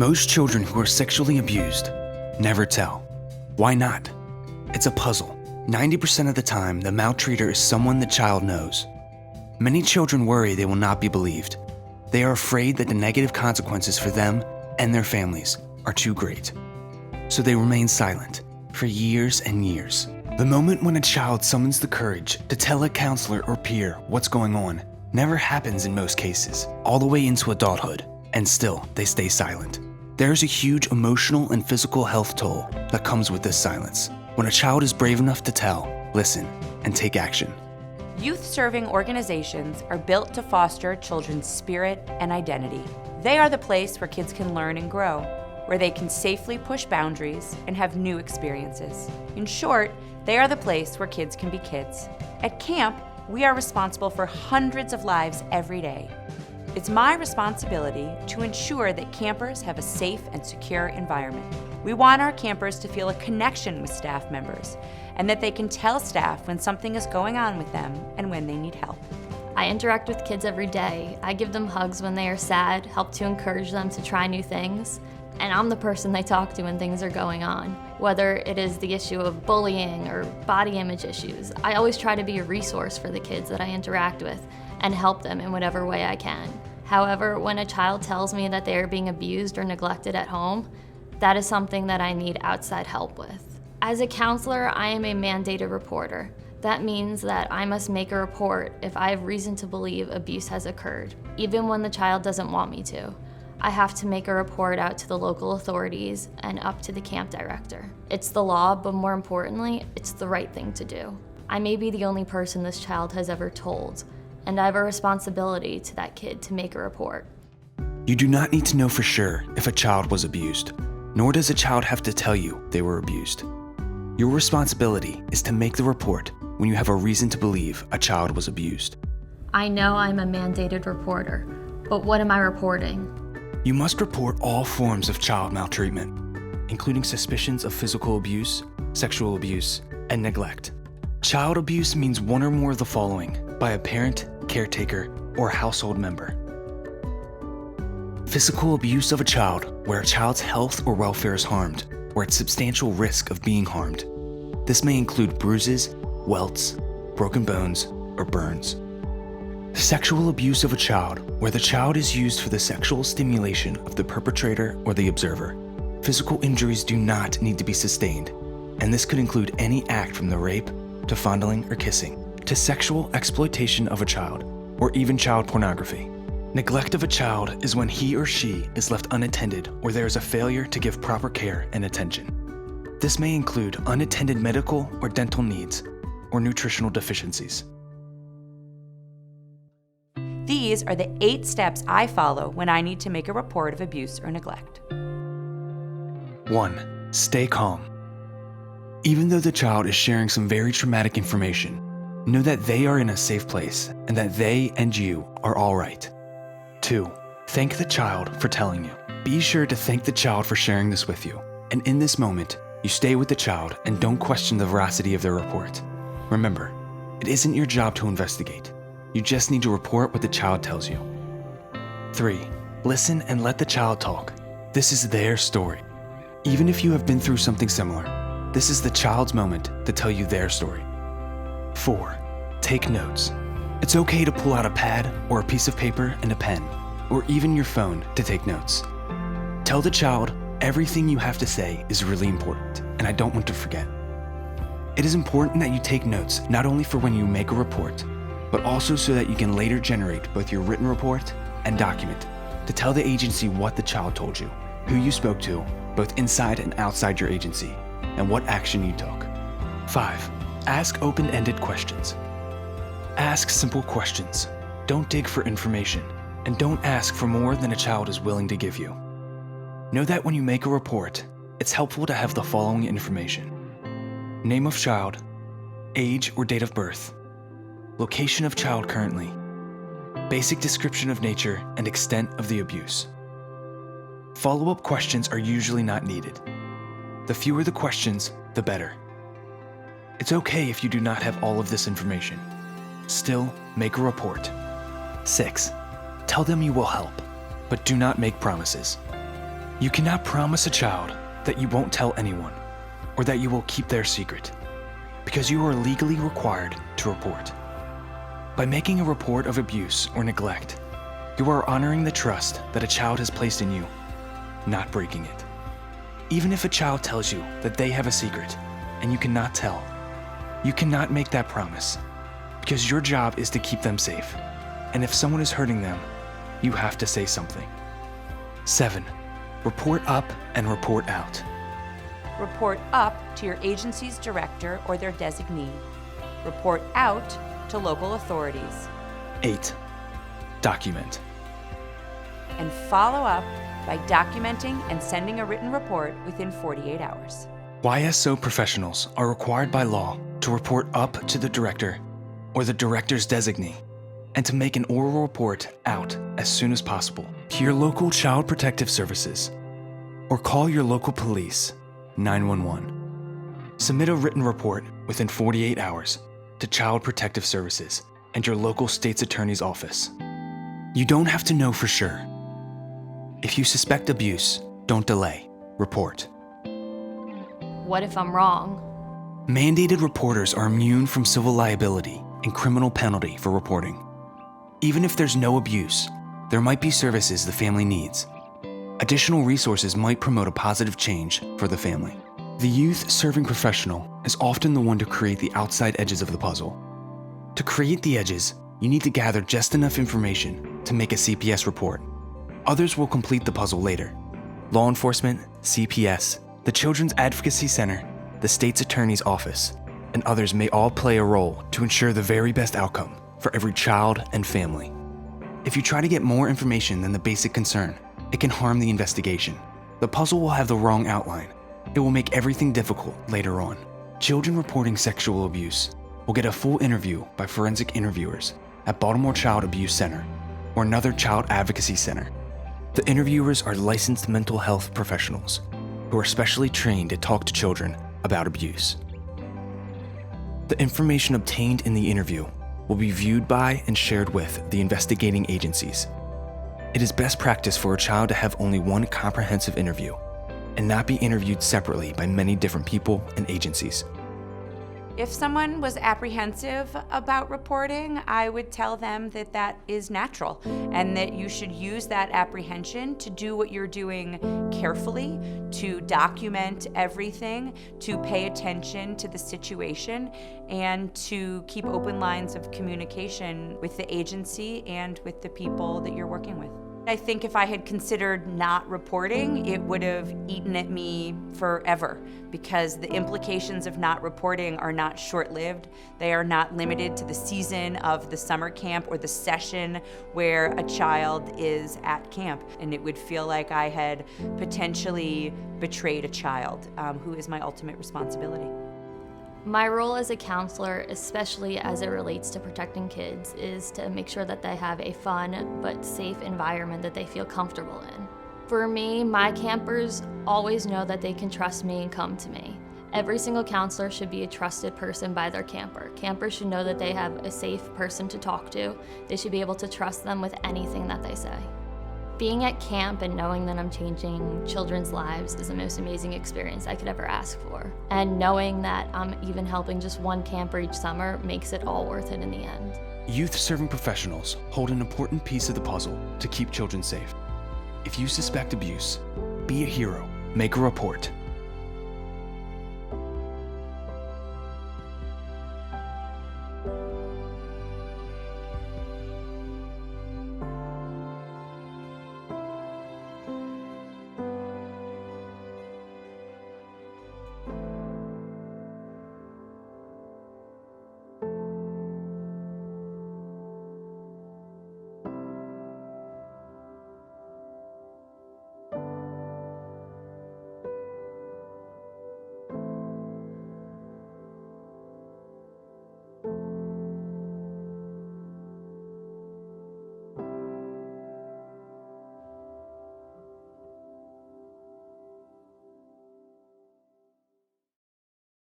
Most children who are sexually abused never tell. Why not? It's a puzzle. 90% of the time, the maltreater is someone the child knows. Many children worry they will not be believed. They are afraid that the negative consequences for them and their families are too great. So they remain silent for years and years. The moment when a child summons the courage to tell a counselor or peer what's going on never happens in most cases, all the way into adulthood, and still they stay silent. There's a huge emotional and physical health toll that comes with this silence. When a child is brave enough to tell, listen, and take action. Youth-serving organizations are built to foster children's spirit and identity. They are the place where kids can learn and grow, where they can safely push boundaries and have new experiences. In short, they are the place where kids can be kids. At camp, we are responsible for hundreds of lives every day. It's my responsibility to ensure that campers have a safe and secure environment. We want our campers to feel a connection with staff members and that they can tell staff when something is going on with them and when they need help. I interact with kids every day. I give them hugs when they are sad, help to encourage them to try new things, and I'm the person they talk to when things are going on. Whether it is the issue of bullying or body image issues, I always try to be a resource for the kids that I interact with and help them in whatever way I can. However, when a child tells me that they are being abused or neglected at home, that is something that I need outside help with. As a counselor, I am a mandated reporter. That means that I must make a report if I have reason to believe abuse has occurred, even when the child doesn't want me to. I have to make a report out to the local authorities and up to the camp director. It's the law, but more importantly, it's the right thing to do. I may be the only person this child has ever told, and I have a responsibility to that kid to make a report. You do not need to know for sure if a child was abused, nor does a child have to tell you they were abused. Your responsibility is to make the report when you have a reason to believe a child was abused. I know I'm a mandated reporter, but what am I reporting? You must report all forms of child maltreatment, including suspicions of physical abuse, sexual abuse, and neglect. Child abuse means one or more of the following by a parent, caretaker, or household member. Physical abuse of a child, where a child's health or welfare is harmed, or at substantial risk of being harmed. This may include bruises, welts, broken bones, or burns. Sexual abuse of a child, where the child is used for the sexual stimulation of the perpetrator or the observer. Physical injuries do not need to be sustained, and this could include any act from the rape, to fondling or kissing, to sexual exploitation of a child, or even child pornography. Neglect of a child is when he or she is left unattended or there is a failure to give proper care and attention. This may include unattended medical or dental needs, or nutritional deficiencies. These are the 8 steps I follow when I need to make a report of abuse or neglect. 1. Stay calm. Even though the child is sharing some very traumatic information, know that they are in a safe place and that they and you are all right. 2. Thank the child for telling you. Be sure to thank the child for sharing this with you, and in this moment, you stay with the child and don't question the veracity of their report. Remember, it isn't your job to investigate. You just need to report what the child tells you. 3. Listen and let the child talk. This is their story. Even if you have been through something similar, this is the child's moment to tell you their story. 4. Take notes. It's okay to pull out a pad or a piece of paper and a pen, or even your phone to take notes. Tell the child everything you have to say is really important, and I don't want to forget. It is important that you take notes not only for when you make a report, but also so that you can later generate both your written report and document to tell the agency what the child told you, who you spoke to, both inside and outside your agency, and what action you took. 5. Ask open-ended questions. Ask simple questions. Don't dig for information, and don't ask for more than a child is willing to give you. Know that when you make a report, it's helpful to have the following information: name of child, age or date of birth, location of child currently, basic description of nature and extent of the abuse. Follow-up questions are usually not needed. The fewer the questions, the better. It's okay if you do not have all of this information. Still, make a report. 6. Tell them you will help, but do not make promises. You cannot promise a child that you won't tell anyone or that you will keep their secret, because you are legally required to report. By making a report of abuse or neglect, you are honoring the trust that a child has placed in you, not breaking it. Even if a child tells you that they have a secret and you cannot tell, you cannot make that promise, because your job is to keep them safe. And if someone is hurting them, you have to say something. 7. Report up and report out. Report up to your agency's director or their designee. Report out to local authorities. 8. Document. And follow up by documenting and sending a written report within 48 hours. YSO professionals are required by law to report up to the director or the director's designee, and to make an oral report out as soon as possible to your local Child Protective Services, or call your local police, 911. Submit a written report within 48 hours to Child Protective Services and your local state's attorney's office. You don't have to know for sure. If you suspect abuse, don't delay. Report. What if I'm wrong? Mandated reporters are immune from civil liability and criminal penalty for reporting. Even if there's no abuse, there might be services the family needs. Additional resources might promote a positive change for the family. The youth serving professional is often the one to create the outside edges of the puzzle. To create the edges, you need to gather just enough information to make a CPS report. Others will complete the puzzle later. Law enforcement, CPS, the Children's Advocacy Center, the state's attorney's office, and others may all play a role to ensure the very best outcome for every child and family. If you try to get more information than the basic concern, it can harm the investigation. The puzzle will have the wrong outline. It will make everything difficult later on. Children reporting sexual abuse will get a full interview by forensic interviewers at Baltimore Child Abuse Center or another child advocacy center. The interviewers are licensed mental health professionals who are specially trained to talk to children about abuse. The information obtained in the interview will be viewed by and shared with the investigating agencies. It is best practice for a child to have only one comprehensive interview and not be interviewed separately by many different people and agencies. If someone was apprehensive about reporting, I would tell them that that is natural and that you should use that apprehension to do what you're doing carefully, to document everything, to pay attention to the situation, and to keep open lines of communication with the agency and with the people that you're working with. I think if I had considered not reporting, it would have eaten at me forever, because the implications of not reporting are not short-lived. They are not limited to the season of the summer camp or the session where a child is at camp. And it would feel like I had potentially betrayed a child, who is my ultimate responsibility. My role as a counselor, especially as it relates to protecting kids, is to make sure that they have a fun but safe environment that they feel comfortable in. For me, my campers always know that they can trust me and come to me. Every single counselor should be a trusted person by their camper. Campers should know that they have a safe person to talk to. They should be able to trust them with anything that they say. Being at camp and knowing that I'm changing children's lives is the most amazing experience I could ever ask for. And knowing that I'm even helping just one camper each summer makes it all worth it in the end. Youth serving professionals hold an important piece of the puzzle to keep children safe. If you suspect abuse, be a hero, make a report,